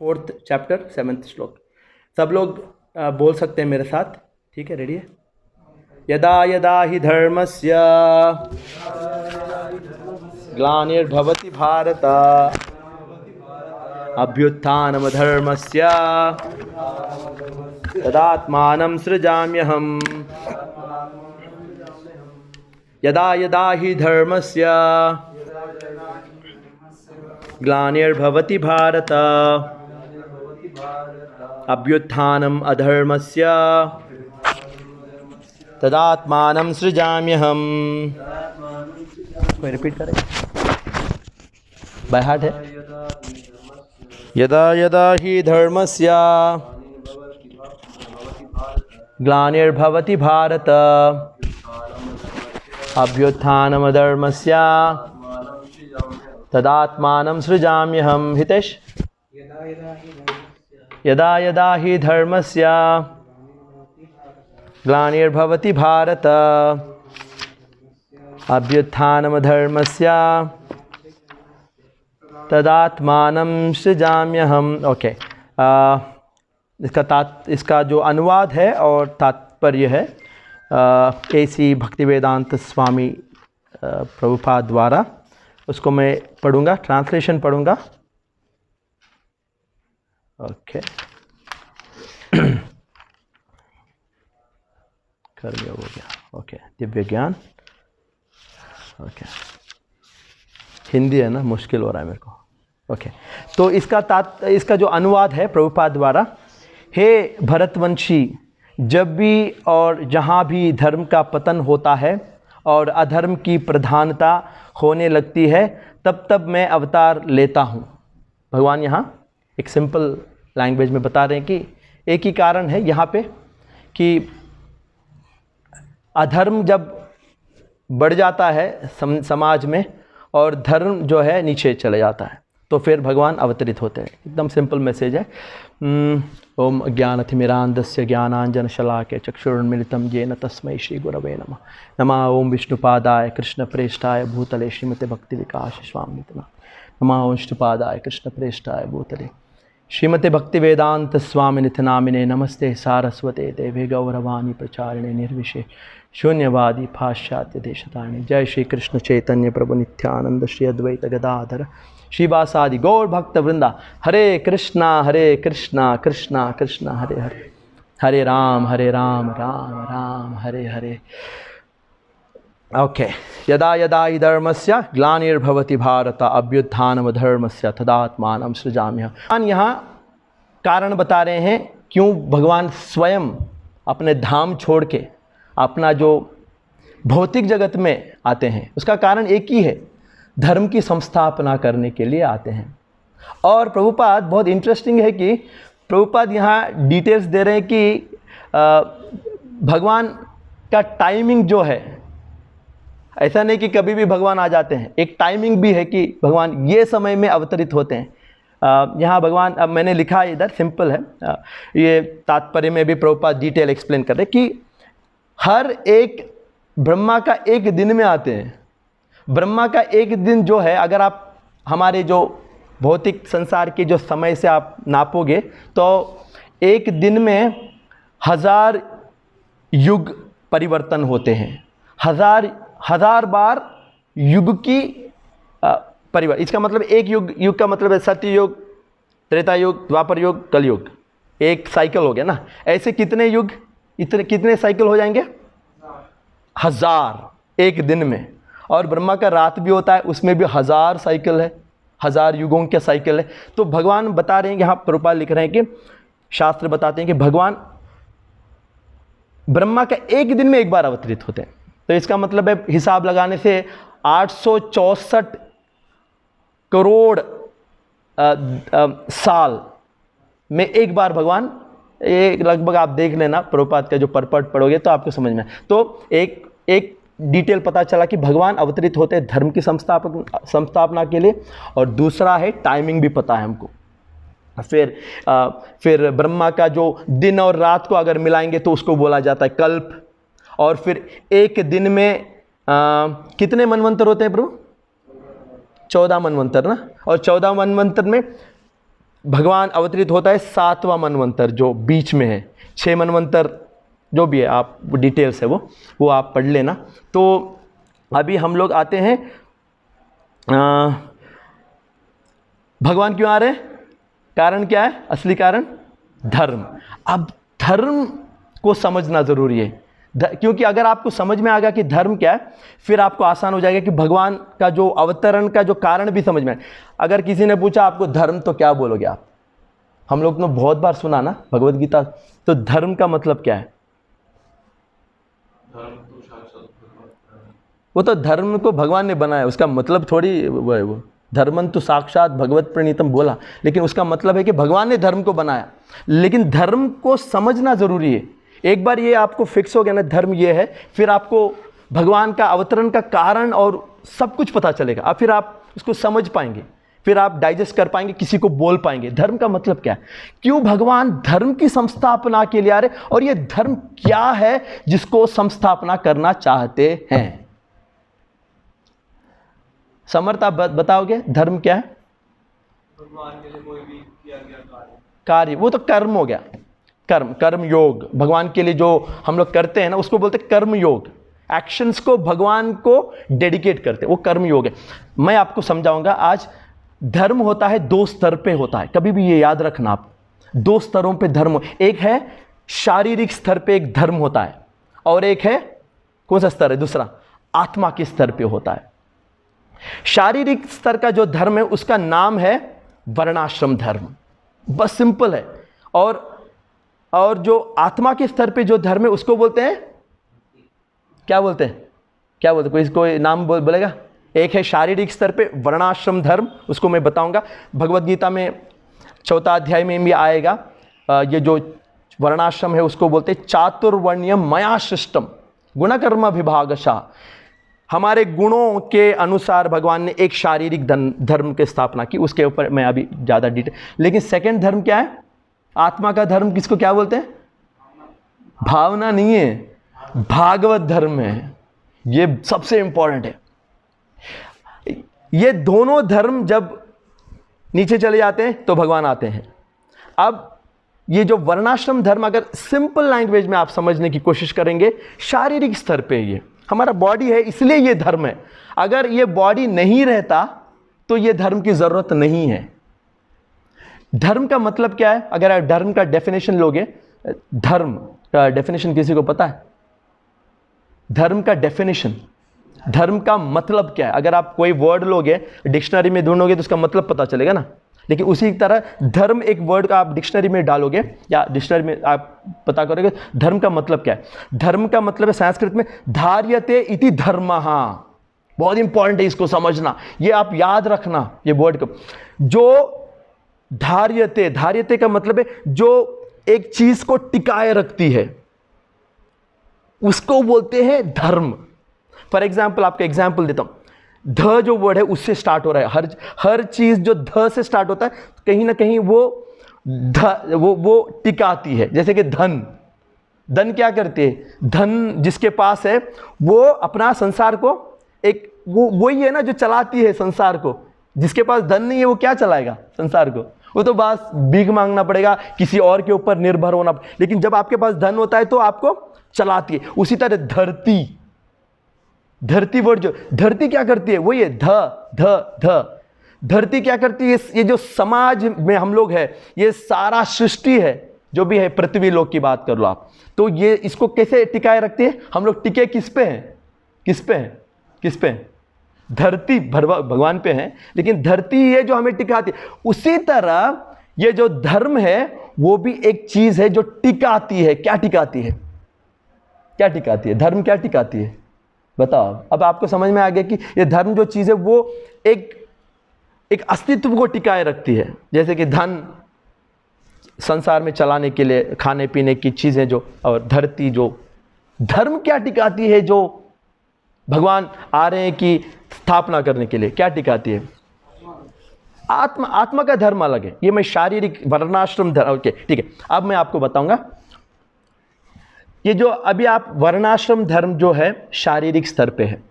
4th chapter 7th श्लोक। सब लोग बोल सकते हैं मेरे साथ, ठीक है? रेडी है? यदा यदा हि धर्मस्य ग्लानिर्भवति भारत अभ्युत्थानमधर्मस्य तदात्मानं सृजाम्यहम्। यदा यदा हि धर्मस्य ग्लानिर्भवति भारत अभ्युत्थानम् अधर्मस्य तदात्मानं सृजाम्यहम्। कोई रिपीट करें? बाय हार्ट है। यदा यदा हि धर्मस्य ग्लानिर्भवति भारत अभ्युत्थानम् अधर्मस्य तदात्मानं सृजाम्यहम्। हितेश? यदा यदा हि धर्मस्य ग्लानिर्भवति भारत अभ्युत्थानम् धर्मस्य तदात्मानं सृजाम्यहम्। ओके, इसका जो अनुवाद है और तात्पर्य है A.C. भक्तिवेदांत स्वामी प्रभुपाद द्वारा, उसको मैं पढ़ूंगा, ट्रांसलेशन पढ़ूंगा। ओके कर लिया, हो गया। ओके, दिव्य ज्ञान। ओके, हिंदी है ना, मुश्किल हो रहा है मेरे को। ओके, तो इसका जो अनुवाद है प्रभुपाद द्वारा, हे भरतवंशी, जब भी और जहाँ भी धर्म का पतन होता है और अधर्म की प्रधानता होने लगती है, तब तब मैं अवतार लेता हूँ। भगवान यहाँ एक सिंपल लैंग्वेज में बता रहे हैं कि एक ही कारण है यहाँ पे कि अधर्म जब बढ़ जाता है समाज में और धर्म जो है नीचे चले जाता है, तो फिर भगवान अवतरित होते हैं। एकदम सिंपल मैसेज है। ओम अज्ञानतिमिरान्धस्य ज्ञानाञ्जनशलाकया चक्षुरुन्मिलितं येन तस्मै श्रीगुरवे नमः। नमः ओम विष्णुपादाय कृष्णप्रेष्ठाय भूतले श्रीमते भक्तिविकास स्वामिनिते नमः। ओम विष्णुपादाय कृष्णप्रेष्ठाय भूतले श्रीमते भक्तिवेदांत स्वामिनिते नामिने नमस्ते सारस्वते देवे गौरवाणी प्रचारिणे निर्विशेष शून्यवादी पाश्चात्य देशतारिणे। जय श्री कृष्ण चैतन्य प्रभु नित्यानंद श्री अद्वैत गदाधर श्रीवासादि गौर भक्त वृंदा। हरे कृष्णा कृष्णा कृष्णा हरे हरे, हरे राम राम राम हरे हरे। ओके, यदा यदा हि धर्मस्य ग्लानिर्भवति भारत अभ्युत्थानम् धर्मस्य तदात्मानं सृजाम्यहम्। यहाँ कारण बता रहे हैं क्यों भगवान स्वयं अपने धाम छोड़ के अपना जो भौतिक जगत में आते हैं। उसका कारण एक ही है, धर्म की संस्थापना करने के लिए आते हैं। और प्रभुपाद, बहुत इंटरेस्टिंग है कि प्रभुपाद यहाँ डिटेल्स दे रहे हैं कि भगवान का टाइमिंग जो है, ऐसा नहीं कि कभी भी भगवान आ जाते हैं, एक टाइमिंग भी है कि भगवान ये समय में अवतरित होते हैं। यहाँ भगवान, अब मैंने लिखा है इधर, सिंपल है, ये तात्पर्य में भी प्रभुपाद डिटेल एक्सप्लेन कर रहे हैं कि हर एक ब्रह्मा का एक दिन में आते हैं। ब्रह्मा का एक दिन जो है, अगर आप हमारे जो भौतिक संसार के जो समय से आप नापोगे तो एक दिन में 1000 युग परिवर्तन होते हैं। हजार बार युग की परिवर्तन। इसका मतलब एक युग का मतलब है सत्य युग, त्रेता युग, द्वापर युग, कलयुग। एक साइकिल हो गया ना। ऐसे कितने युग, कितने साइकिल हो जाएंगे? 1000 एक दिन में। और ब्रह्मा का रात भी होता है, उसमें भी 1000 साइकिल है, 1000 युगों के साइकिल है। तो भगवान बता रहे हैं, यहाँ प्रभुपाद लिख रहे हैं कि शास्त्र बताते हैं कि भगवान ब्रह्मा का एक दिन में एक बार अवतरित होते हैं। तो इसका मतलब है, हिसाब लगाने से 864 करोड़ साल में एक बार भगवान, एक लगभग आप देख लेना, प्रभुपाद का जो परपट पढ़ोगे तो आपको समझ में। तो एक डिटेल पता चला कि भगवान अवतरित होते हैं धर्म की संस्थापना के लिए, और दूसरा है टाइमिंग भी पता है हमको। फिर ब्रह्मा का जो दिन और रात को अगर मिलाएंगे तो उसको बोला जाता है कल्प। और फिर एक दिन में कितने मनवंतर होते हैं प्रभु? 14 मनवंतर ना। और 14 मनवंतर में भगवान अवतरित होता है 7वां मनवंतर जो बीच में है, 6 मनवंतर जो भी है, आप डिटेल्स है वो आप पढ़ लेना। तो अभी हम लोग आते हैं भगवान क्यों आ रहे हैं, कारण क्या है, असली कारण धर्म। अब धर्म को समझना ज़रूरी है, क्योंकि अगर आपको समझ में आ गया कि धर्म क्या है, फिर आपको आसान हो जाएगा कि भगवान का जो अवतरण का जो कारण भी समझ में आए। अगर किसी ने पूछा आपको धर्म तो क्या बोलोगे आप? हम लोग ने बहुत बार सुना ना भगवत गीता, तो धर्म का मतलब क्या है? वो तो धर्म को भगवान ने बनाया, उसका मतलब थोड़ी वो है, वो धर्मन तो साक्षात भगवत प्रणीतम बोला, लेकिन उसका मतलब है कि भगवान ने धर्म को बनाया। लेकिन धर्म को समझना ज़रूरी है। एक बार ये आपको फिक्स हो गया ना धर्म ये है, फिर आपको भगवान का अवतरण का कारण और सब कुछ पता चलेगा। अब फिर आप उसको समझ पाएंगे, फिर आप डाइजेस्ट कर पाएंगे, किसी को बोल पाएंगे धर्म का मतलब क्या है, क्यों भगवान धर्म की संस्थापना के लिए आ रहे, और ये धर्म क्या है जिसको संस्थापना करना चाहते हैं। समर्थ आप बताओगे धर्म क्या है? भगवान के लिए कोई भी किया गया कार्य, वो तो कर्म हो गया, कर्म योग। भगवान के लिए जो हम लोग करते हैं ना उसको बोलते हैं कर्म योग। एक्शंस को भगवान को डेडिकेट करते हैं, वो कर्म योग है। मैं आपको समझाऊंगा आज। धर्म होता है 2 स्तर पे होता है, कभी भी ये याद रखना आप, 2 स्तरों पे धर्म। एक है शारीरिक स्तर पे एक धर्म होता है, और एक है कौन सा स्तर है दूसरा, आत्मा के स्तर पे होता है। शारीरिक स्तर का जो धर्म है उसका नाम है वर्णाश्रम धर्म, बस सिंपल है। और जो आत्मा के स्तर पे जो धर्म है उसको बोलते हैं, क्या बोलते हैं, कोई नाम बोलेगा? एक है शारीरिक स्तर पे वर्णाश्रम धर्म, उसको मैं बताऊंगा। भगवत गीता में 4वां अध्याय में भी आएगा। ये जो वर्णाश्रम है उसको बोलते हैं चातुर्वर्ण्यम मया सृष्टम गुणकर्म विभागशः। हमारे गुणों के अनुसार भगवान ने एक शारीरिक धर्म की स्थापना की, उसके ऊपर मैं अभी ज़्यादा डिटेल। लेकिन सेकंड धर्म क्या है, आत्मा का धर्म, किसको क्या बोलते हैं? भावना नहीं है, भागवत धर्म है, ये सबसे इंपॉर्टेंट है। ये दोनों धर्म जब नीचे चले जाते हैं तो भगवान आते हैं। अब ये जो वर्णाश्रम धर्म अगर सिंपल लैंग्वेज में आप समझने की कोशिश करेंगे, शारीरिक स्तर पे ये हमारा बॉडी है इसलिए ये धर्म है। अगर ये बॉडी नहीं रहता तो ये धर्म की जरूरत नहीं है। धर्म का मतलब क्या है? अगर आप धर्म का डेफिनेशन लोगे, धर्म का डेफिनेशन किसी को पता है? धर्म का डेफिनेशन, धर्म का मतलब क्या है? अगर आप कोई वर्ड लोगे डिक्शनरी में ढूंढोगे तो उसका मतलब पता चलेगा ना। लेकिन उसी तरह धर्म एक वर्ड का आप डिक्शनरी में डालोगे या डिक्शनरी में आप पता करोगे धर्म का मतलब क्या है। धर्म का मतलब है संस्कृत में धार्यते इति धर्मः। बहुत इंपॉर्टेंट है इसको समझना, ये आप याद रखना ये वर्ड को। जो धार्यते, धार्यते का मतलब है जो एक चीज को टिकाए रखती है उसको बोलते हैं धर्म। फॉर एग्जाम्पल आपको एग्जाम्पल देता हूं, ध जो वर्ड है उससे स्टार्ट हो रहा है। हर चीज जो ध से स्टार्ट होता है कहीं ना कहीं वो टिकाती है। जैसे कि धन क्या करती है? धन जिसके पास है वो अपना संसार को एक वही है ना जो चलाती है संसार को। जिसके पास धन नहीं है वो क्या चलाएगा संसार को? वो तो बस भीख मांगना पड़ेगा, किसी और के ऊपर निर्भर होना। लेकिन जब आपके पास धन होता है तो आपको चलाती है। उसी तरह धरती वर्ड, जो धरती क्या करती है? वो ये ध धरती क्या करती है? ये जो समाज में हम लोग है, ये सारा सृष्टि है जो भी है, पृथ्वी लोक की बात कर लो आप, तो ये इसको कैसे टिकाए रखती है? हम लोग टिके किस पे हैं? किस पे हैं? धरती भगवान पे हैं, लेकिन धरती है जो हमें टिकाती है। उसी तरह ये जो धर्म है वो भी एक चीज है जो टिकाती है। क्या टिकाती है? धर्म क्या टिकाती है? बताओ। अब आपको समझ में आ गया कि ये धर्म जो चीज है वो एक अस्तित्व को टिकाए रखती है। जैसे कि धन संसार में चलाने के लिए खाने पीने की चीजें जो, और धरती जो, धर्म क्या टिकाती है? जो भगवान आ रहे हैं कि स्थापना करने के लिए, क्या टिकाती है? आत्मा का धर्म अलग है। ये मैं शारीरिक वर्णाश्रम धर्म, ओके ठीक है। अब मैं आपको बताऊंगा ये जो अभी आप वर्णाश्रम धर्म जो है शारीरिक स्तर पे है।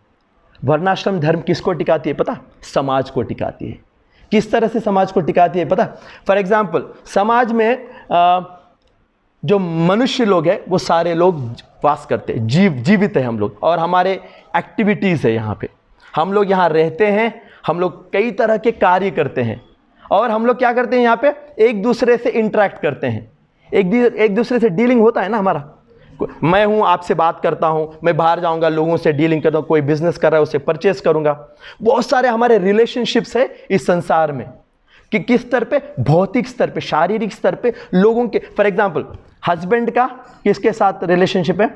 वर्णाश्रम धर्म किसको टिकाती है पता? समाज को टिकाती है। किस तरह से समाज को टिकाती है पता? फॉर एग्जाम्पल, समाज में जो मनुष्य लोग हैं वो सारे लोग वास करते हैं, जीवित है हम लोग, और हमारे एक्टिविटीज़ है यहाँ पे, हम लोग यहाँ रहते हैं, हम लोग कई तरह के कार्य करते हैं, और हम लोग क्या करते हैं यहाँ पे एक दूसरे से इंटरेक्ट करते हैं, एक दूसरे से डीलिंग होता है ना हमारा। मैं हूँ, आपसे बात करता हूँ, मैं बाहर जाऊँगा, लोगों से डीलिंग करता हूँ, कोई बिजनेस कर रहा है उससे परचेस करूँगा। बहुत सारे हमारे रिलेशनशिप्स है इस संसार में, कि किस स्तर पे, भौतिक स्तर पे, शारीरिक स्तर पे लोगों के। फॉर एग्जाम्पल, हस्बैंड का किसके साथ रिलेशनशिप है?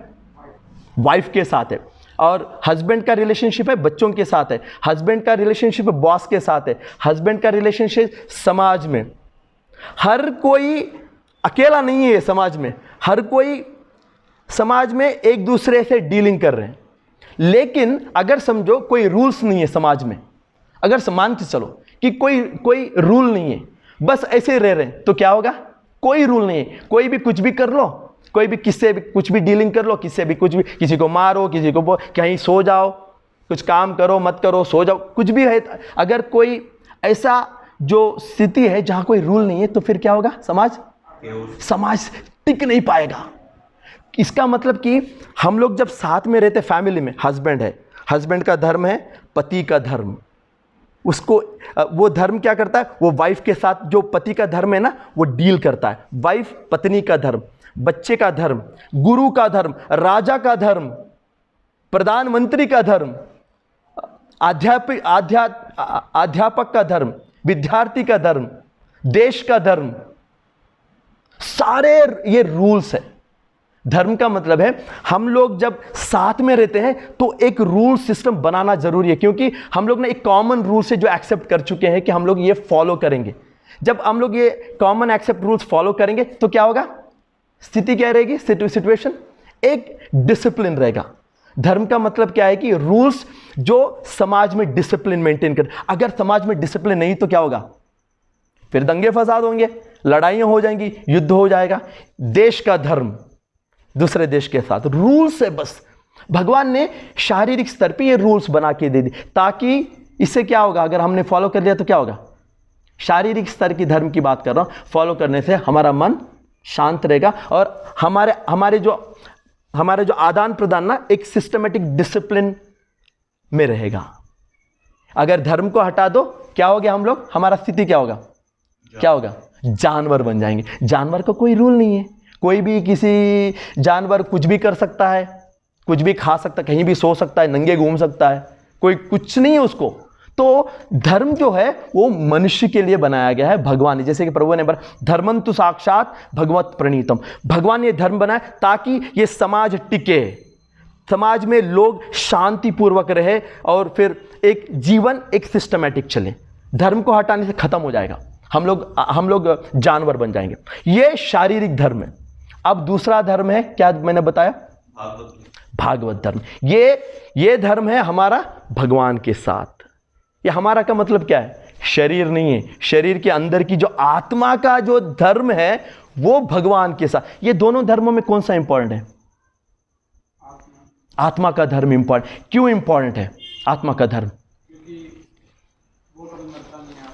वाइफ के साथ है। और हस्बैंड का रिलेशनशिप है बच्चों के साथ है, हस्बैंड का रिलेशनशिप बॉस के साथ है, हस्बैंड का रिलेशनशिप समाज में। हर कोई अकेला नहीं है समाज में, हर कोई समाज में एक दूसरे से डीलिंग कर रहे हैं। लेकिन अगर समझो कोई रूल्स नहीं है समाज में, अगर मान के चलो कि कोई रूल नहीं है, बस ऐसे रह रहे हैं, तो क्या होगा? कोई रूल नहीं है, कोई भी कुछ भी कर लो, कोई भी किससे भी कुछ भी डीलिंग कर लो, किससे भी कुछ भी, किसी को मारो, किसी को कहीं सो जाओ, कुछ काम करो मत करो, सो जाओ, कुछ भी है। अगर कोई ऐसा जो स्थिति है जहां कोई रूल नहीं है, तो फिर क्या होगा? समाज टिक नहीं पाएगा। इसका मतलब कि हम लोग जब साथ में रहते, फैमिली में हस्बैंड है, हस्बैंड का धर्म है पति का धर्म, उसको वो धर्म क्या करता है? वो वाइफ के साथ, जो पति का धर्म है ना, वो डील करता है। वाइफ पत्नी का धर्म, बच्चे का धर्म, गुरु का धर्म, राजा का धर्म, प्रधानमंत्री का धर्म, अध्यापक का धर्म, विद्यार्थी का धर्म, देश का धर्म, सारे ये रूल्स है। धर्म का मतलब है हम लोग जब साथ में रहते हैं तो एक रूल सिस्टम बनाना जरूरी है, क्योंकि हम लोग ने एक कॉमन रूल से जो एक्सेप्ट कर चुके हैं कि हम लोग ये फॉलो करेंगे। जब हम लोग ये कॉमन एक्सेप्ट रूल्स फॉलो करेंगे तो क्या होगा? स्थिति क्या रहेगी? सिचुएशन एक डिसिप्लिन रहेगा। धर्म का मतलब क्या है कि रूल्स जो समाज में डिसिप्लिन मेंटेन कर। अगर समाज में डिसिप्लिन नहीं तो क्या होगा? फिर दंगे फसाद होंगे, लड़ाइयां हो जाएंगी, युद्ध हो जाएगा। देश का धर्म दूसरे देश के साथ, रूल्स है बस। भगवान ने शारीरिक स्तर पे ये रूल्स बना के दे दी, ताकि इससे क्या होगा? अगर हमने फॉलो कर लिया तो क्या होगा? शारीरिक स्तर की धर्म की बात कर रहा हूं, फॉलो करने से हमारा मन शांत रहेगा, और हमारे जो आदान प्रदान ना एक सिस्टमेटिक डिसिप्लिन में रहेगा। अगर धर्म को हटा दो, क्या हो गया हम लोग? हमारा स्थिति क्या होगा? क्या होगा? जानवर बन जाएंगे। जानवर का कोई रूल नहीं है, कोई भी किसी जानवर कुछ भी कर सकता है, कुछ भी खा सकता है, कहीं भी सो सकता है, नंगे घूम सकता है, कोई कुछ नहीं है उसको। तो धर्म जो है वो मनुष्य के लिए बनाया गया है भगवान ने। जैसे कि प्रभु ने बोला, धर्मंतु साक्षात भगवत प्रणीतम। भगवान ने ये धर्म बनाया ताकि ये समाज टिके, समाज में लोग शांतिपूर्वक रहे, और फिर एक जीवन एक सिस्टमैटिक चले। धर्म को हटाने से खत्म हो जाएगा, हम लोग जानवर बन जाएंगे। ये शारीरिक धर्म है। अब दूसरा धर्म है, क्या मैंने बताया? भागवत धर्म। ये धर्म है हमारा भगवान के साथ। ये हमारा का मतलब क्या है? शरीर नहीं है, शरीर के अंदर की जो आत्मा का जो धर्म है वो भगवान के साथ। ये दोनों धर्मों में कौन सा इंपॉर्टेंट है? आत्मा का धर्म इंपॉर्टेंट। क्यों इंपॉर्टेंट है आत्मा का धर्म?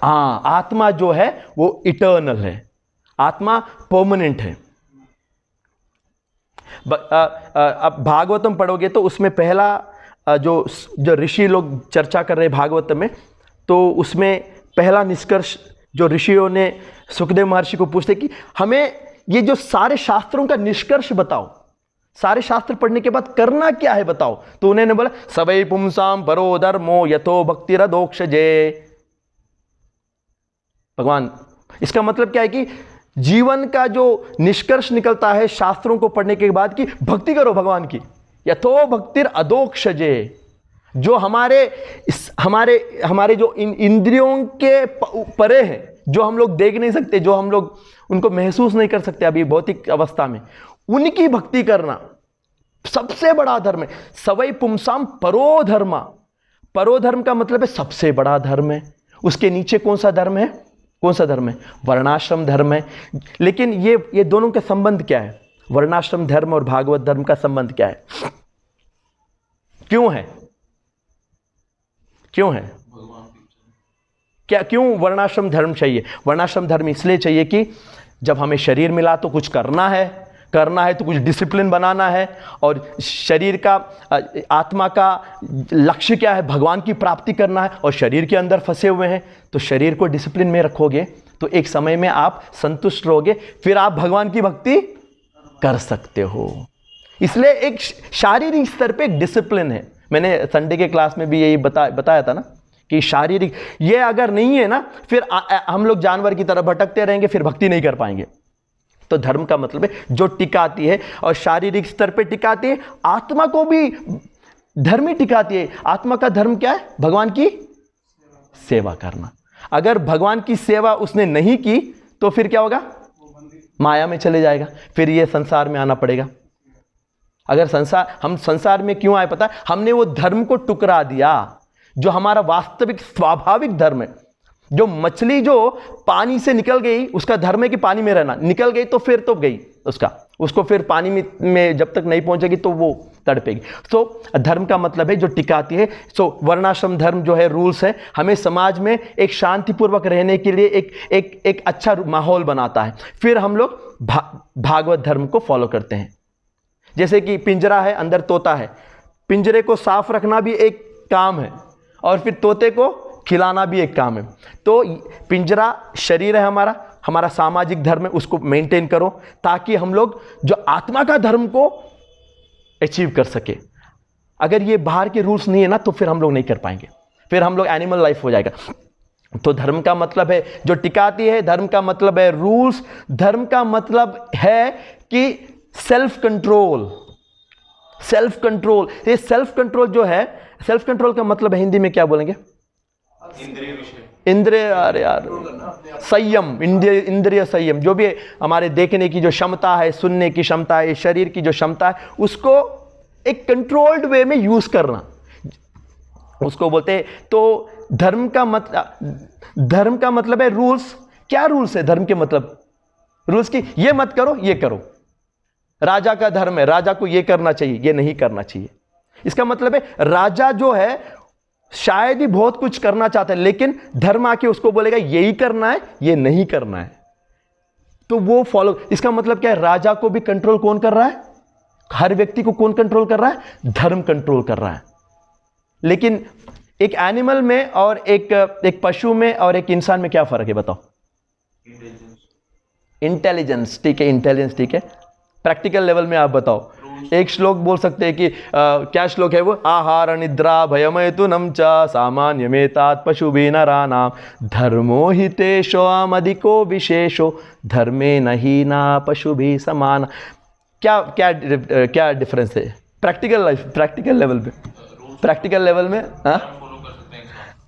हाँ, आत्मा जो है वो इटर्नल है, आत्मा परमानेंट है। अब भागवतम पढ़ोगे तो उसमें पहला जो ऋषि लोग चर्चा कर रहे भागवत में, तो उसमें पहला निष्कर्ष जो ऋषियों ने सुखदेव महर्षि को पूछते कि हमें ये जो सारे शास्त्रों का निष्कर्ष बताओ, सारे शास्त्र पढ़ने के बाद करना क्या है बताओ। तो उन्होंने बोला, सवै पुंसाम परो धर्मो यथो भक्तिरदोक्षजे। भगवान, इसका मतलब क्या है कि जीवन का जो निष्कर्ष निकलता है शास्त्रों को पढ़ने के बाद कि भक्ति करो भगवान की, यथो भक्तिर अदोक्षजे। जो हमारे जो इंद्रियों के परे हैं, जो हम लोग देख नहीं सकते, जो हम लोग उनको महसूस नहीं कर सकते अभी भौतिक अवस्था में, उनकी भक्ति करना सबसे बड़ा धर्म है। सवै पुंसाम परो धर्मा। परो धर्म का मतलब है सबसे बड़ा धर्म है। उसके नीचे कौन सा धर्म है? कौन सा धर्म है? वर्णाश्रम धर्म है। लेकिन ये दोनों का संबंध क्या है? वर्णाश्रम धर्म और भागवत धर्म का संबंध क्या है? क्यों है? क्यों वर्णाश्रम धर्म चाहिए? वर्णाश्रम धर्म इसलिए चाहिए कि जब हमें शरीर मिला तो कुछ करना है तो कुछ डिसिप्लिन बनाना है, और शरीर का आत्मा का लक्ष्य क्या है? भगवान की प्राप्ति करना है, और शरीर के अंदर फंसे हुए हैं तो शरीर को डिसिप्लिन में रखोगे तो एक समय में आप संतुष्ट रहोगे, फिर आप भगवान की भक्ति कर सकते हो। इसलिए एक शारीरिक स्तर पे एक डिसिप्लिन है। मैंने संडे के क्लास में भी यही बताया था ना कि शारीरिक, ये अगर नहीं है ना फिर हम लोग जानवर की तरह भटकते रहेंगे, फिर भक्ति नहीं कर पाएंगे। तो धर्म का मतलब है जो टिकाती है, और शारीरिक स्तर पे टिकाती है, आत्मा को भी धर्म ही टिकाती है। आत्मा का धर्म क्या है? भगवान की सेवा करना। अगर भगवान की सेवा उसने नहीं की तो फिर क्या होगा? माया में चले जाएगा, फिर ये संसार में आना पड़ेगा। अगर हम संसार में क्यों आए पता है? हमने वो धर्म को टुकरा दिया जो हमारा वास्तविक स्वाभाविक धर्म है। जो मछली जो पानी से निकल गई उसका धर्म है कि पानी में रहना, निकल गई तो फिर तो गई उसको फिर पानी में जब तक नहीं पहुंचेगी तो वो तड़पेगी। सो धर्म का मतलब है जो टिकाती है। सो वर्णाश्रम धर्म जो है, रूल्स है, हमें समाज में एक शांतिपूर्वक रहने के लिए एक अच्छा माहौल बनाता है। फिर हम लोग भागवत धर्म को फॉलो करते हैं। जैसे कि पिंजरा है, अंदर तोता है, पिंजरे को साफ रखना भी एक काम है, और फिर तोते को खिलाना भी एक काम है। तो पिंजरा शरीर है हमारा सामाजिक धर्म है, उसको मेंटेन करो ताकि हम लोग जो आत्मा का धर्म को अचीव कर सके। अगर ये बाहर के रूल्स नहीं है ना तो फिर हम लोग नहीं कर पाएंगे, फिर हम लोग एनिमल लाइफ हो जाएगा। तो धर्म का मतलब है जो टिकाती है, धर्म का मतलब है रूल्स, धर्म का मतलब है कि सेल्फ कंट्रोल। ये सेल्फ कंट्रोल जो है, सेल्फ कंट्रोल का मतलब है हिंदी में क्या बोलेंगे? इंद्रिय, अरे यार, संयम, इंद्रिय संयम। जो भी हमारे देखने की जो क्षमता है, सुनने की क्षमता है, शरीर की जो क्षमता है, उसको एक कंट्रोल्ड वे में यूज करना, उसको बोलते हैं। तो धर्म का मतलब है रूल्स। क्या रूल्स है धर्म के मतलब? रूल्स की ये मत करो, ये करो। राजा का धर्म है, राजा को ये करना चाहिए, ये नहीं करना चाहिए। इसका मतलब है राजा जो है शायद ही बहुत कुछ करना चाहता है, लेकिन धर्म आके उसको बोलेगा यही करना है, ये नहीं करना है, तो वो फॉलो। इसका मतलब क्या है? राजा को भी कंट्रोल कौन कर रहा है? हर व्यक्ति को कौन कंट्रोल कर रहा है? धर्म कंट्रोल कर रहा है। लेकिन एक एनिमल में और एक पशु में और एक इंसान में क्या फर्क है बताओ? इंटेलिजेंस, ठीक है, इंटेलिजेंस ठीक है। प्रैक्टिकल लेवल में आप बताओ। एक श्लोक बोल सकते हैं कि क्या श्लोक है वो? आहार निद्रा भयमैथुनं च सामान्यमेतात् पशुभिः नराणां धर्मो हि तेषाम् अधिको विशेषो धर्मे न हीना पशुभिः समान। क्या डिफरेंस है प्रैक्टिकल लेवल में?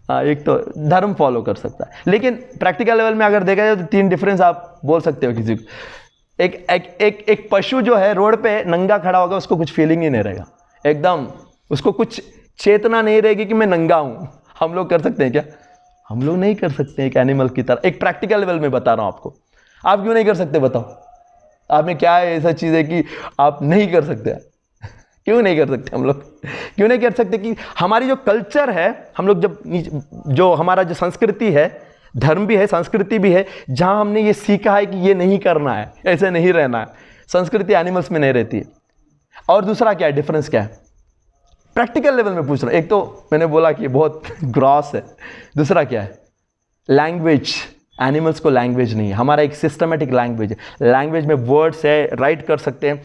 हाँ, एक तो धर्म फॉलो कर सकता है, लेकिन प्रैक्टिकल लेवल में अगर देखा जाए तो 3 डिफरेंस आप बोल सकते हो किसी को। एक पशु जो है रोड पे नंगा खड़ा होगा, उसको कुछ फीलिंग ही नहीं रहेगा, एकदम उसको कुछ चेतना नहीं रहेगी कि मैं नंगा हूं। हम लोग कर सकते हैं क्या? हम लोग नहीं कर सकते एक एनिमल की तरह। एक प्रैक्टिकल लेवल में बता रहा हूं आपको। आप क्यों नहीं कर सकते बताओ? आप में क्या है ऐसा चीज़ है कि आप नहीं कर सकते? क्यों नहीं कर सकते हम लोग? क्यों नहीं कर सकते कि हमारी जो कल्चर है, हम लोग जो हमारा जो संस्कृति है, धर्म भी है, संस्कृति भी है, जहां हमने ये सीखा है कि ये नहीं करना है, ऐसे नहीं रहना है। संस्कृति एनिमल्स में नहीं रहती है। और दूसरा क्या है डिफरेंस? क्या है? प्रैक्टिकल लेवल में पूछ रहा हूं। एक तो मैंने बोला कि बहुत ग्रॉस है, दूसरा क्या है? लैंग्वेज। एनिमल्स को लैंग्वेज नहीं है, हमारा एक सिस्टमेटिक लैंग्वेज है। लैंग्वेज में वर्ड्स है, राइट कर सकते हैं।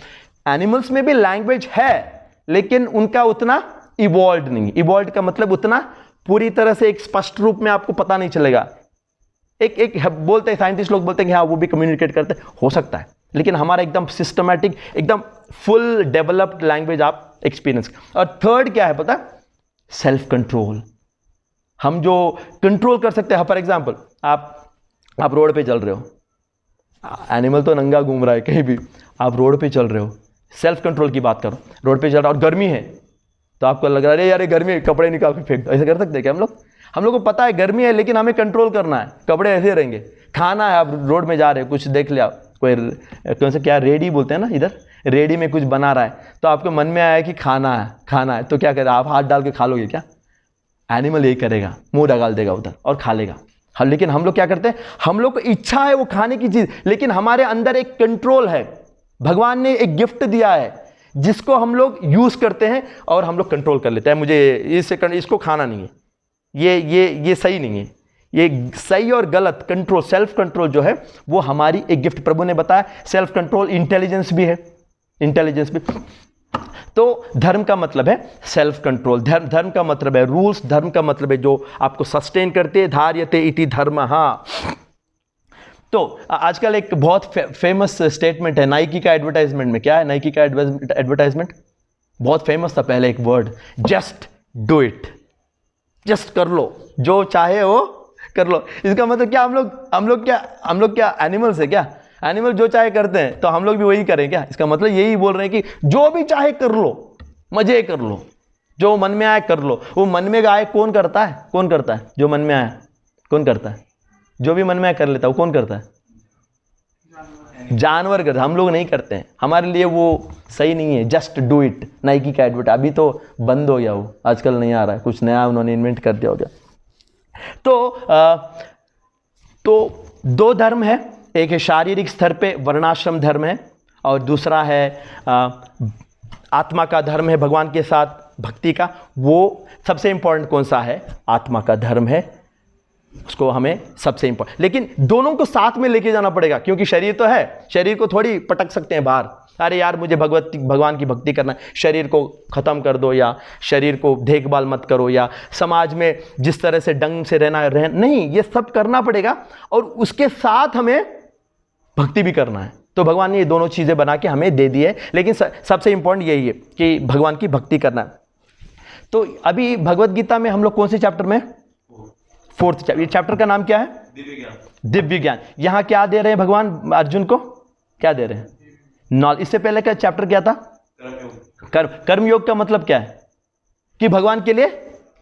एनिमल्स में भी लैंग्वेज है, लेकिन उनका उतना इवॉल्व नहीं। इवॉल्व का मतलब उतना पूरी तरह से एक स्पष्ट रूप में आपको पता नहीं चलेगा। एक बोलते हैं, साइंटिस्ट लोग बोलते हैं कि हाँ वो भी कम्युनिकेट करते हैं, हो सकता है, लेकिन हमारा एकदम सिस्टमैटिक, एकदम फुल डेवलप्ड लैंग्वेज आप एक्सपीरियंस। और थर्ड क्या है पता? Self control. हम जो कंट्रोल कर सकते हैं, फॉर एग्जाम्पल आप रोड पे चल रहे हो, एनिमल तो नंगा घूम रहा है कहीं भी, आप रोड पे चल रहे हो, सेल्फ कंट्रोल की बात करो। रोड पे चल रहा और गर्मी है तो आपको लग रहा है अरे यार गर्मी है, कपड़े निकाल के फेंक दो। ऐसे कर सकते हैं क्या हम लोग? हम लोग को पता है गर्मी है, लेकिन हमें कंट्रोल करना है, कपड़े ऐसे रहेंगे। खाना है, आप रोड में जा रहे हो, कुछ देख लिया, कोई कौन सा क्या रेडी बोलते हैं ना इधर, रेडी में कुछ बना रहा है, तो आपके मन में आया कि खाना है, तो क्या करें आप? हाथ डाल के खा लोगे क्या? एनिमल यही करेगा, मुंह डाल देगा उधर और खा लेगा। हाँ, लेकिन हम लोग क्या करते हैं, हम लोग को इच्छा है वो खाने की चीज, लेकिन हमारे अंदर एक कंट्रोल है। भगवान ने एक गिफ्ट दिया है जिसको हम लोग यूज करते हैं और हम लोग कंट्रोल कर लेते हैं, मुझे इसको खाना नहीं है, ये सही नहीं है, ये सही और गलत कंट्रोल, सेल्फ कंट्रोल जो है वो हमारी एक गिफ्ट। प्रभु ने बताया सेल्फ कंट्रोल इंटेलिजेंस भी है, इंटेलिजेंस भी। तो धर्म का मतलब है सेल्फ कंट्रोल, धर्म का मतलब है रूल्स, धर्म का मतलब है जो आपको सस्टेन करते हैं, धार्यते इति धर्म। हाँ, तो आजकल एक बहुत फेमस स्टेटमेंट है नाइकी का एडवर्टाइजमेंट में। क्या है नाइकी का एडवर्टाइजमेंट? बहुत फेमस था पहले एक word, just do it, just कर लो, जो चाहे वो कर लो। इसका मतलब क्या, हम लोग क्या एनिमल्स है क्या? एनिमल जो चाहे करते हैं, तो हम लोग भी वही करें क्या? इसका मतलब यही बोल रहे हैं कि जो भी चाहे कर लो, मजे कर लो, जो मन में आए कर लो। वो मन में आए कौन करता है? कौन करता है? जो मन में आया कौन करता है? जो भी मन में आए कर लेता है, वो कौन करता है? जानवर करते, हम लोग नहीं करते हैं। हमारे लिए वो सही नहीं है। जस्ट डू इट, नाइकी का एडवर्ट, अभी तो बंद हो गया, वो आजकल नहीं आ रहा है, कुछ नया उन्होंने इन्वेंट कर दिया होगा। तो दो धर्म है, एक है शारीरिक स्तर पे वर्णाश्रम धर्म है, और दूसरा है आत्मा का धर्म है, भगवान के साथ भक्ति का। वो सबसे इंपॉर्टेंट कौन सा है? आत्मा का धर्म है, उसको हमें सबसे इंपॉर्टेंट, लेकिन दोनों को साथ में लेके जाना पड़ेगा, क्योंकि शरीर तो है, शरीर को थोड़ी पटक सकते हैं बाहर। अरे यार मुझे भगवान की भक्ति करना है, शरीर को खत्म कर दो, या शरीर को देखभाल मत करो, या समाज में जिस तरह से ढंग से रहना नहीं, ये सब करना पड़ेगा, और उसके साथ हमें भक्ति भी करना है। तो भगवान ने ये दोनों चीजें बना के हमें दे दी है, लेकिन सबसे इंपॉर्टेंट यही है कि भगवान की भक्ति करना है। तो अभी भगवत गीता में हम लोग कौन से चैप्टर में? 4th chapter. ये चैप्टर का नाम क्या है? दिव्य ज्ञान। दिव्य ज्ञान। यहां क्या दे रहे हैं भगवान अर्जुन को? क्या दे रहे हैं? नॉलेज। इससे पहले का चैप्टर क्या था? कर्मयोग का मतलब क्या है? कि भगवान के लिए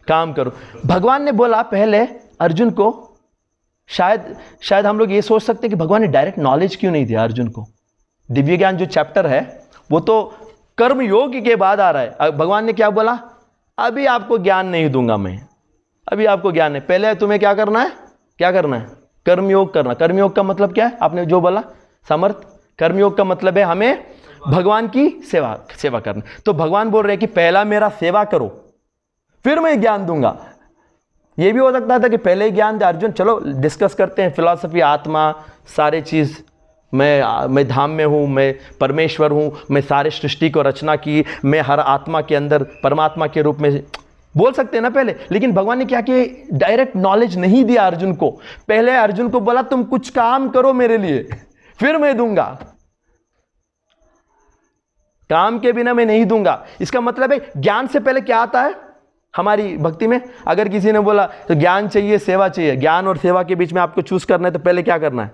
काम करो। भगवान ने बोला पहले अर्जुन को, शायद हम लोग ये सोच सकते हैं कि भगवान ने डायरेक्ट नॉलेज क्यों नहीं दिया अर्जुन को। दिव्य ज्ञान जो चैप्टर है वो तो कर्मयोग के बाद आ रहा है। भगवान ने क्या बोला? अभी आपको ज्ञान नहीं दूंगा मैं, अभी आपको ज्ञान नहीं, पहले तुम्हें क्या करना है? क्या करना है? कर्मयोग करना। कर्मयोग का मतलब क्या है? आपने जो बोला समर्थ। कर्मयोग का मतलब है हमें भगवान की सेवा करना। तो भगवान बोल रहे हैं कि पहला मेरा सेवा करो, फिर मैं ज्ञान दूंगा। ये भी हो सकता था कि पहले ही ज्ञान दे। अर्जुन चलो डिस्कस करते हैं फिलॉसफी, आत्मा, सारे चीज, मैं धाम में हूँ, मैं परमेश्वर हूँ, मैं सारे सृष्टि को रचना की, मैं हर आत्मा के अंदर परमात्मा के रूप में बोल सकते हैं ना पहले। लेकिन भगवान ने क्या किया? डायरेक्ट नॉलेज नहीं दिया अर्जुन को। पहले अर्जुन को बोला तुम कुछ काम करो मेरे लिए, फिर मैं दूंगा, काम के बिना मैं नहीं दूंगा। इसका मतलब है ज्ञान से पहले क्या आता है हमारी भक्ति में? अगर किसी ने बोला तो ज्ञान चाहिए, सेवा चाहिए, ज्ञान और सेवा के बीच में आपको चूज करना है, तो पहले क्या करना है?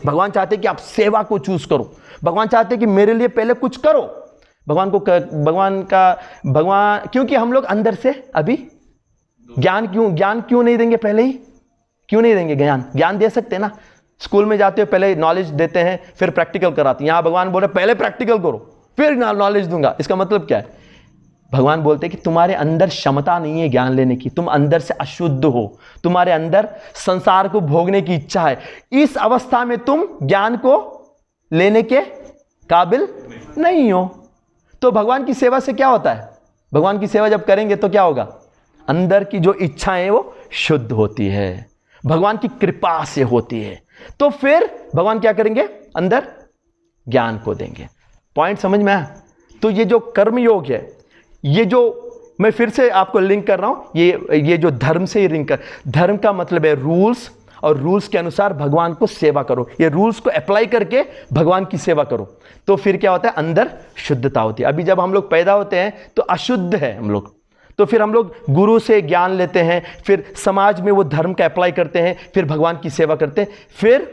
भगवान चाहते हैं कि आप सेवा को चूज करो। भगवान चाहते हैं कि मेरे लिए पहले कुछ करो। भगवान क्योंकि हम लोग अंदर से अभी ज्ञान क्यों नहीं देंगे? पहले ही क्यों नहीं देंगे? ज्ञान दे सकते हैं ना। स्कूल में जाते हो पहले नॉलेज देते हैं, फिर प्रैक्टिकल कराते हैं। यहां भगवान बोल रहे पहले प्रैक्टिकल करो फिर नॉलेज दूंगा। इसका मतलब क्या है? भगवान बोलते हैं कि तुम्हारे अंदर क्षमता नहीं है ज्ञान लेने की, तुम अंदर से अशुद्ध हो, तुम्हारे अंदर संसार को भोगने की इच्छा है। इस अवस्था में तुम ज्ञान को लेने के काबिल नहीं हो। तो भगवान की सेवा से क्या होता है? भगवान की सेवा जब करेंगे तो क्या होगा? अंदर की जो इच्छाएं वो शुद्ध होती है, भगवान की कृपा से होती है। तो फिर भगवान क्या करेंगे? अंदर ज्ञान को देंगे। पॉइंट समझ में आया? तो ये जो कर्म योग है, ये जो मैं फिर से आपको लिंक कर रहा हूं, ये जो धर्म से ही लिंक कर, धर्म का मतलब है रूल्स, और रूल्स के अनुसार भगवान को सेवा करो। ये रूल्स को अप्लाई करके भगवान की सेवा करो, तो फिर क्या होता है? अंदर शुद्धता होती है। अभी जब हम लोग पैदा होते हैं तो अशुद्ध है हम लोग, तो फिर हम लोग गुरु से ज्ञान लेते हैं, फिर समाज में वो धर्म का अप्लाई करते हैं, फिर भगवान की सेवा करते हैं, फिर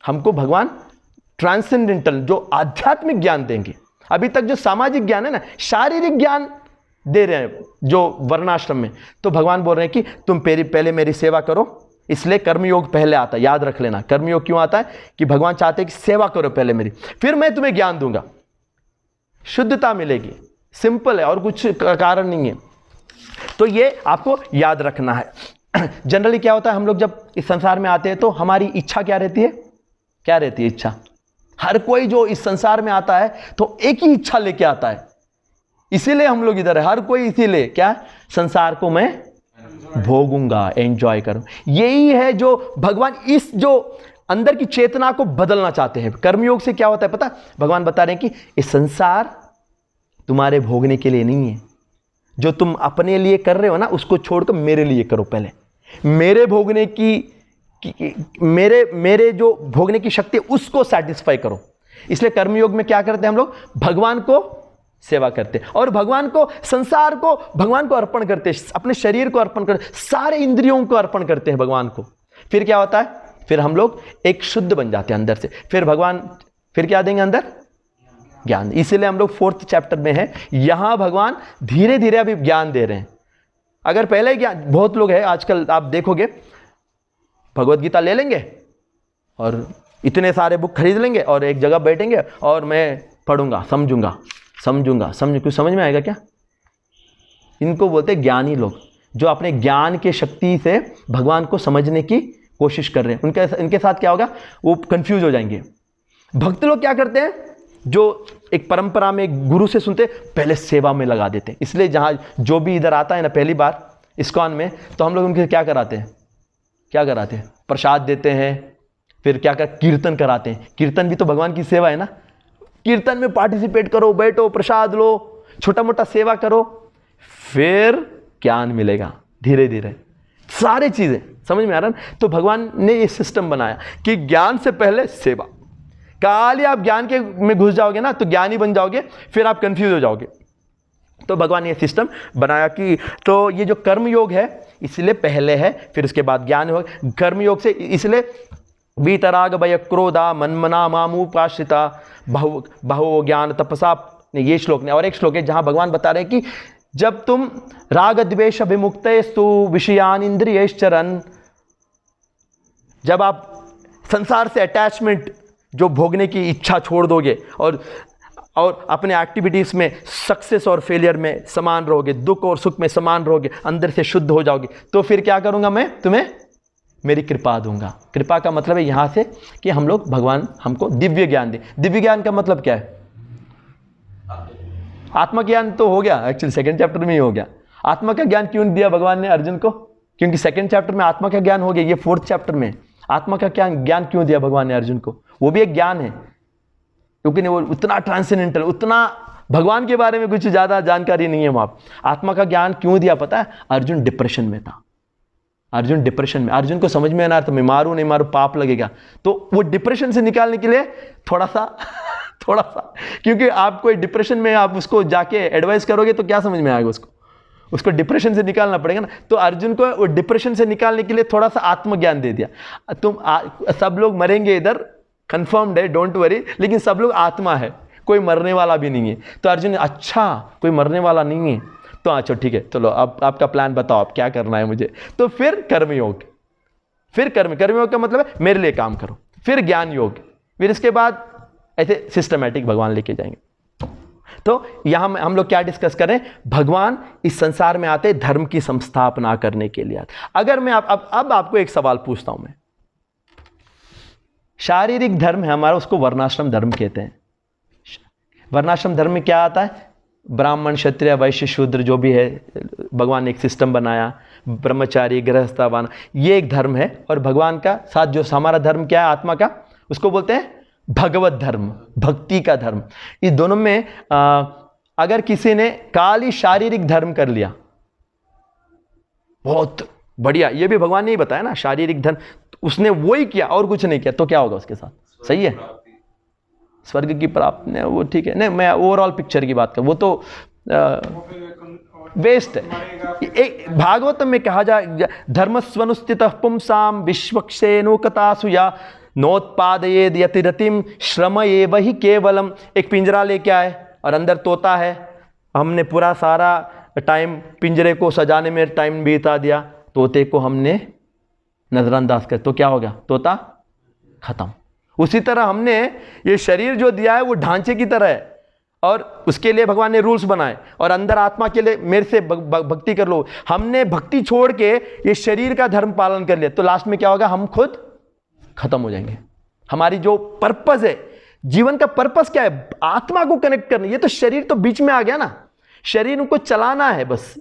हमको भगवान ट्रांसेंडेंटल जो आध्यात्मिक ज्ञान देंगे। अभी तक जो सामाजिक ज्ञान है ना, शारीरिक ज्ञान दे रहे हैं जो वर्णाश्रम में, तो भगवान बोल रहे हैं कि तुम पहले मेरी सेवा करो। इसलिए कर्मयोग पहले आता है, याद रख लेना। कर्मयोग क्यों आता है? कि भगवान चाहते हैं कि सेवा करो पहले मेरी, फिर मैं तुम्हें ज्ञान दूंगा, शुद्धता मिलेगी। सिंपल है और कुछ कारण नहीं है। तो ये आपको याद रखना है। जनरली क्या होता है, हम लोग जब इस संसार में आते हैं तो हमारी इच्छा क्या रहती है? क्या रहती है इच्छा? हर कोई जो इस संसार में आता है तो एक ही इच्छा लेके आता है, इसीलिए हम लोग इधर है। हर कोई इसीलिए क्या, संसार को मैं भोगूंगा, एंजॉय करूं। यही है जो भगवान इस जो अंदर की चेतना को बदलना चाहते हैं। कर्मयोग से क्या होता है पता? भगवान बता रहे हैं कि ये संसार तुम्हारे भोगने के लिए नहीं है। जो तुम अपने लिए कर रहे हो ना, उसको छोड़कर मेरे लिए करो। पहले मेरे भोगने मेरे जो भोगने की शक्ति है उसको सेटिस्फाई करो। इसलिए कर्मयोग में क्या करते हैं हम लोग? भगवान को सेवा करते हैं और भगवान को, संसार को भगवान को अर्पण करते हैं, अपने शरीर को अर्पण करते, सारे इंद्रियों को अर्पण करते हैं भगवान को। फिर क्या होता है? फिर हम लोग एक शुद्ध बन जाते हैं अंदर से। फिर भगवान फिर क्या देंगे अंदर? ज्ञान। इसीलिए हम लोग 4th चैप्टर में हैं, यहां भगवान धीरे धीरे अभी ज्ञान दे रहे हैं। अगर पहले ज्ञान, बहुत लोग हैं आजकल आप देखोगे, भगवत गीता ले लेंगे और इतने सारे बुक खरीद लेंगे और एक जगह बैठेंगे और मैं पढ़ूंगा, समझूंगा। कुछ समझ में आएगा क्या? इनको बोलते हैं ज्ञानी लोग, जो अपने ज्ञान के शक्ति से भगवान को समझने की कोशिश कर रहे हैं। इनके साथ क्या होगा? वो कंफ्यूज हो जाएंगे। भक्त लोग क्या करते हैं? जो एक परंपरा में एक गुरु से सुनते, पहले सेवा में लगा देते हैं। इसलिए जहां जो भी इधर आता है ना पहली बार इस्कॉन में, तो हम लोग उनके क्या कराते हैं? प्रसाद देते हैं। फिर क्या कीर्तन कराते हैं। कीर्तन भी तो भगवान की सेवा है ना। कीर्तन में पार्टिसिपेट करो, बैठो, प्रसाद लो, छोटा मोटा सेवा करो, फिर ज्ञान मिलेगा धीरे धीरे। सारी चीजें समझ में आ रहा है? तो भगवान ने ये सिस्टम बनाया कि ज्ञान से पहले सेवा। काली आप ज्ञान के में घुस जाओगे ना तो ज्ञानी बन जाओगे, फिर आप कंफ्यूज हो जाओगे। तो भगवान ने ये सिस्टम बनाया कि तो ये जो कर्म योग है इसलिए पहले है, फिर उसके बाद ज्ञान योग। कर्म योग से इसलिए वीतराग भय क्रोधा मनमना मामुपाश्रिता बहु ज्ञान तपसा, ये श्लोक ने। और एक श्लोक है जहां भगवान बता रहे हैं कि जब तुम राग द्वेष अभिमुक्तेस्तु विषयान इंद्रियश्चरन्, जब आप संसार से अटैचमेंट, जो भोगने की इच्छा छोड़ दोगे और अपने एक्टिविटीज में सक्सेस और फेलियर में समान रहोगे, दुख और सुख में समान रहोगे, अंदर से शुद्ध हो जाओगे, तो फिर क्या करूंगा मैं? तुम्हें मेरी कृपा दूंगा। कृपा का मतलब है यहां से कि हम लोग, भगवान हमको दिव्य ज्ञान दे। दिव्य ज्ञान का मतलब क्या है? आत्मज्ञान तो हो गया, एक्चुअली 2nd चैप्टर में ही हो गया। आत्मा का ज्ञान क्यों दिया भगवान ने अर्जुन को? क्योंकि 2nd चैप्टर में आत्मा का ज्ञान हो गया, ये 4th चैप्टर में आत्मा का क्या ज्ञान क्यों दिया भगवान ने अर्जुन को? वो भी एक ज्ञान है, क्योंकि वो उतना ट्रांसेंडेंटल, उतना भगवान के बारे में कुछ ज्यादा जानकारी नहीं है वहां। आत्मा का ज्ञान क्यों दिया पता है? अर्जुन डिप्रेशन में था। अर्जुन डिप्रेशन में, अर्जुन को समझ में आना तो मैं मारूं नहीं मारूं पाप लगेगा, तो वो डिप्रेशन से निकालने के लिए थोड़ा सा क्योंकि आप कोई डिप्रेशन में आप उसको जाके एडवाइस करोगे तो क्या समझ में आएगा? उसको डिप्रेशन से निकालना पड़ेगा ना। तो अर्जुन को वो डिप्रेशन से निकालने के लिए थोड़ा सा आत्मज्ञान दे दिया। सब लोग मरेंगे इधर, कंफर्म्ड है, डोंट वरी, लेकिन सब लोग आत्मा है, कोई मरने वाला भी नहीं है। तो अर्जुन, अच्छा कोई मरने वाला नहीं है, तो अच्छा ठीक है, चलो अब आपका प्लान बताओ, आप क्या करना है मुझे। तो फिर कर्मयोग, फिर कर्मयोग का मतलब है मेरे लिए काम करो। फिर ज्ञान योग, फिर इसके बाद ऐसे सिस्टमैटिक भगवान लेके जाएंगे। तो यहां हम लोग क्या डिस्कस करें? भगवान इस संसार में आते धर्म की संस्थापना करने के लिए आते। अगर मैं अब आपको एक सवाल पूछता हूं मैं, शारीरिक धर्म है हमारा, उसको वर्णाश्रम धर्म कहते हैं। वर्णाश्रम धर्म में क्या आता है? ब्राह्मण, क्षत्रिय, वैश्य, शूद्र जो भी है, भगवान ने एक सिस्टम बनाया, ब्रह्मचारी, गृहस्थ, वान, ये एक धर्म है। और भगवान का साथ जो हमारा धर्म क्या है आत्मा का, उसको बोलते हैं भगवत धर्म, भक्ति का धर्म। इस दोनों में अगर किसी ने काली शारीरिक धर्म कर लिया, बहुत बढ़िया, ये भी भगवान ने ही बताया ना, शारीरिक धर्म उसने वो ही किया और कुछ नहीं किया, तो क्या होगा उसके साथ? सही है, स्वर्ग की प्राप्ति है, वो ठीक है। नहीं, मैं ओवरऑल पिक्चर की बात कर, वो तो वेस्ट है। एक भागवत में कहा जाए, धर्मस्वनुस्थितः पुंसाम विश्वक्षेणुकतासु या नोत्पादयेद यतिरतिम श्रम एव हि केवलम। एक पिंजरा लेके आए और अंदर तोता है, हमने पूरा सारा टाइम पिंजरे को सजाने में टाइम बीता दिया, तोते को हमने नजरअंदाज कर, तो क्या हो गया? तोता खत्म। उसी तरह हमने ये शरीर जो दिया है वो ढांचे की तरह है, और उसके लिए भगवान ने रूल्स बनाए, और अंदर आत्मा के लिए मेरे से भक्ति कर लो। हमने भक्ति छोड़ के ये शरीर का धर्म पालन कर लिया तो लास्ट में क्या होगा, हम खुद खत्म हो जाएंगे। हमारी जो पर्पस है, जीवन का पर्पस क्या है, आत्मा को कनेक्ट करना। ये तो शरीर तो बीच में आ गया ना, शरीर को चलाना है, बस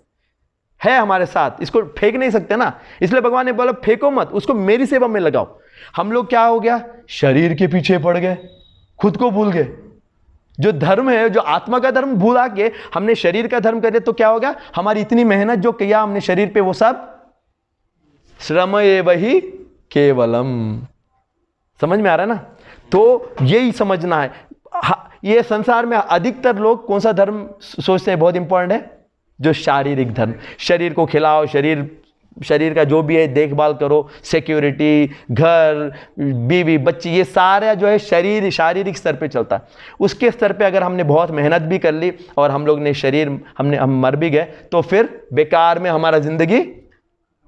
है हमारे साथ, इसको फेंक नहीं सकते ना। इसलिए भगवान ने बोला फेंको मत, उसको मेरी सेवा में लगाओ। हम लोग क्या हो गया, शरीर के पीछे पड़ गए, खुद को भूल गए। जो धर्म है, जो आत्मा का धर्म भूला के हमने शरीर का धर्म कर दिया तो क्या होगा, हमारी इतनी मेहनत जो किया हमने शरीर पे वो सब श्रम एव ही केवलम। समझ में आ रहा है ना? तो यही समझना है। ये संसार में अधिकतर लोग कौन सा धर्म सोचते हैं बहुत इंपॉर्टेंट है, जो शारीरिक धर्म। शरीर को खिलाओ, शरीर का जो भी है देखभाल करो, सिक्योरिटी, घर, बीवी, बच्ची, ये सारा जो है शारीरिक स्तर पे चलता है। उसके स्तर पे अगर हमने बहुत मेहनत भी कर ली और हम लोग ने हम मर भी गए तो फिर बेकार में हमारा जिंदगी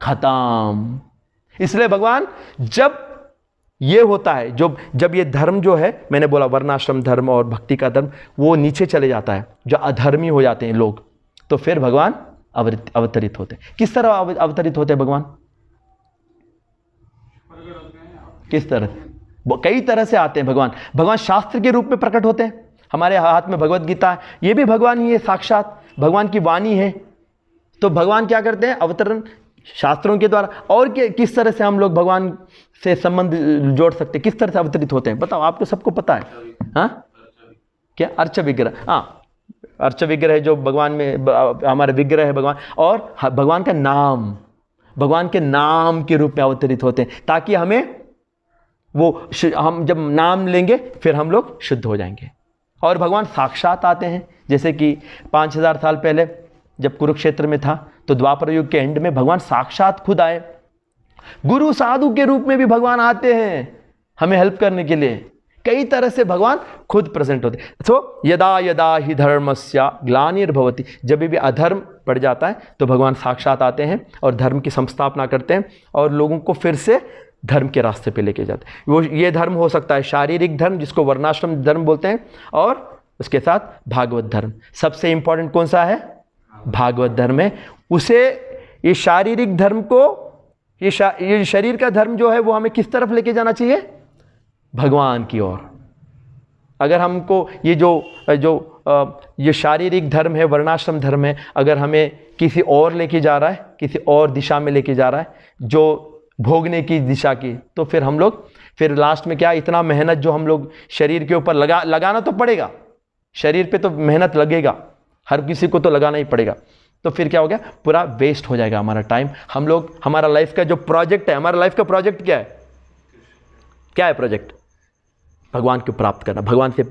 खत्म। इसलिए भगवान जब ये होता है, जब ये धर्म जो है, मैंने बोला वर्णाश्रम धर्म और भक्ति का धर्म, वो नीचे चले जाता है, जो अधर्मी हो जाते हैं लोग, तो फिर भगवान अवतरित होते हैं। किस तरह अवतरित होते हैं भगवान? किस तरह? कई तरह से आते हैं भगवान शास्त्र के रूप में प्रकट होते हैं। हमारे हाथ में भगवत गीता है, ये भी भगवान ही है, साक्षात भगवान की वाणी है। तो भगवान क्या करते हैं, अवतरण शास्त्रों के द्वारा। और किस तरह से हम लोग भगवान से संबंध जोड़ सकते हैं, किस तरह से अवतरित होते हैं, बताओ, आपको सबको पता है? हाँ, क्या? अर्च विग्रह। हाँ, अर्च विग्रह जो भगवान में हमारे विग्रह है भगवान, और भगवान का नाम, भगवान के नाम के रूप में अवतरित होते हैं, ताकि हमें हम जब नाम लेंगे फिर हम लोग शुद्ध हो जाएंगे। और भगवान साक्षात आते हैं, जैसे कि 5000 साल पहले जब कुरुक्षेत्र में था तो द्वापर युग के एंड में भगवान साक्षात खुद आए। गुरु साधु के रूप में भी भगवान आते हैं हमें हेल्प करने के लिए। कई तरह से भगवान खुद प्रेजेंट होते हैं। तो यदा यदा ही धर्मस्य ग्लानिर्भवति, जब भी अधर्म पड़ जाता है तो भगवान साक्षात आते हैं और धर्म की संस्थापना करते हैं और लोगों को फिर से धर्म के रास्ते पे लेके जाते हैं। वो ये धर्म हो सकता है शारीरिक धर्म, जिसको वर्णाश्रम धर्म बोलते हैं, और उसके साथ भागवत धर्म। सबसे इंपॉर्टेंट कौन सा है? भागवत धर्म है। उसे ये शारीरिक धर्म को, ये शरीर का धर्म जो है वो हमें किस तरफ लेके जाना चाहिए? भगवान की ओर। अगर हमको ये शारीरिक धर्म है, वर्णाश्रम धर्म है, अगर हमें किसी और लेके जा रहा है, किसी और दिशा में लेके जा रहा है, जो भोगने की दिशा की, तो फिर हम लोग फिर लास्ट में क्या, इतना मेहनत जो हम लोग शरीर के ऊपर लगाना तो पड़ेगा, शरीर पे तो मेहनत लगेगा, हर किसी को तो लगाना ही पड़ेगा। तो फिर क्या हो गया, पूरा वेस्ट हो जाएगा हमारा टाइम। हम लोग, हमारा लाइफ का जो प्रोजेक्ट है, हमारा लाइफ का प्रोजेक्ट क्या है? क्या है प्रोजेक्ट? भगवान को प्राप्त करना, भगवान से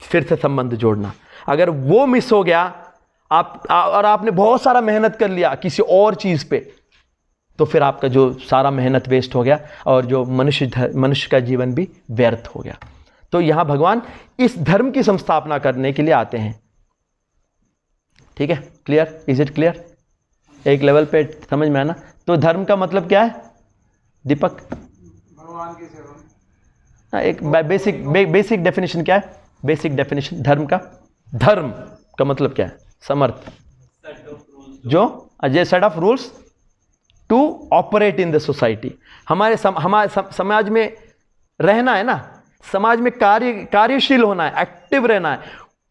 फिर से संबंध जोड़ना। अगर वो मिस हो गया और आपने बहुत सारा मेहनत कर लिया किसी और चीज़ पे, तो फिर आपका जो सारा मेहनत वेस्ट हो गया और जो मनुष्य का जीवन भी व्यर्थ हो गया। तो यहाँ भगवान इस धर्म की संस्थापना करने के लिए आते हैं। ठीक है, क्लियर? Is it clear? एक लेवल पे समझ में आना। तो धर्म का मतलब क्या है दीपक? भगवान की सेवा। एक बेसिक डेफिनेशन क्या है? बेसिक डेफिनेशन धर्म का मतलब क्या है? समर्थ, जो set of rules to operate in the society. हमारे समाज में रहना है ना, समाज में कार्यशील होना है, एक्टिव रहना है,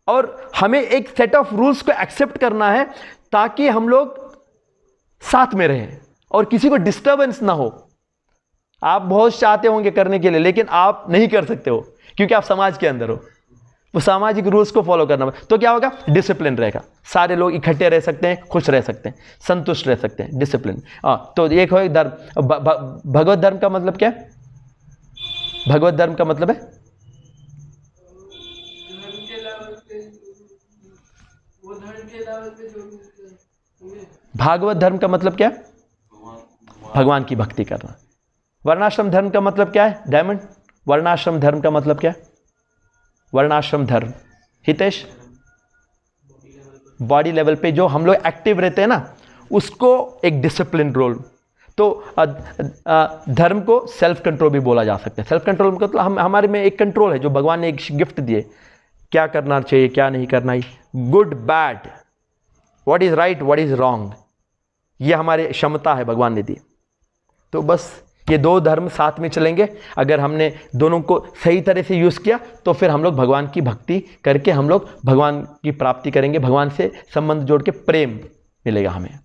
और हमें एक सेट ऑफ रूल्स को एक्सेप्ट करना है ताकि हम लोग साथ में रहें और किसी को डिस्टर्बेंस ना हो। आप बहुत चाहते होंगे करने के लिए, लेकिन आप नहीं कर सकते हो क्योंकि आप समाज के अंदर हो। वो सामाजिक रूल्स को फॉलो करना, तो क्या होगा? डिसिप्लिन रहेगा, सारे लोग इकट्ठे रह सकते हैं, खुश रह सकते हैं, संतुष्ट रह सकते हैं, डिसिप्लिन। तो एक हो धर्म। भगवत धर्म का मतलब क्या है? भगवत धर्म का मतलब है भागवत धर्म का मतलब क्या है? भगवान की भक्ति करना। वर्णाश्रम धर्म का मतलब क्या है? डायमंड, वर्णाश्रम धर्म का मतलब क्या है? वर्णाश्रम धर्म हितेश, बॉडी लेवल पे जो हम लोग एक्टिव रहते हैं ना, उसको एक डिसिप्लिन रोल। तो धर्म को सेल्फ कंट्रोल भी बोला जा सकता है। सेल्फ कंट्रोल मतलब हमारे में एक कंट्रोल है जो भगवान ने एक गिफ्ट दिए, क्या करना चाहिए क्या नहीं करना है, good bad, what is right what is wrong, ये हमारे क्षमता है भगवान ने दी। तो बस ये दो धर्म साथ में चलेंगे, अगर हमने दोनों को सही तरह से यूज़ किया तो फिर हम लोग भगवान की भक्ति करके हम लोग भगवान की प्राप्ति करेंगे, भगवान से संबंध जोड़ के प्रेम मिलेगा हमें।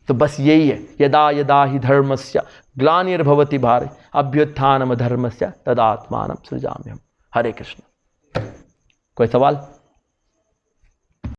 तो बस यही है, यदा यदा ही धर्मस्य ग्लानिर्भवति भारत अभ्युत्थानम धर्मस्य तदात्मानं सृजाम्यहम्। हरे कृष्ण। कोई सवाल?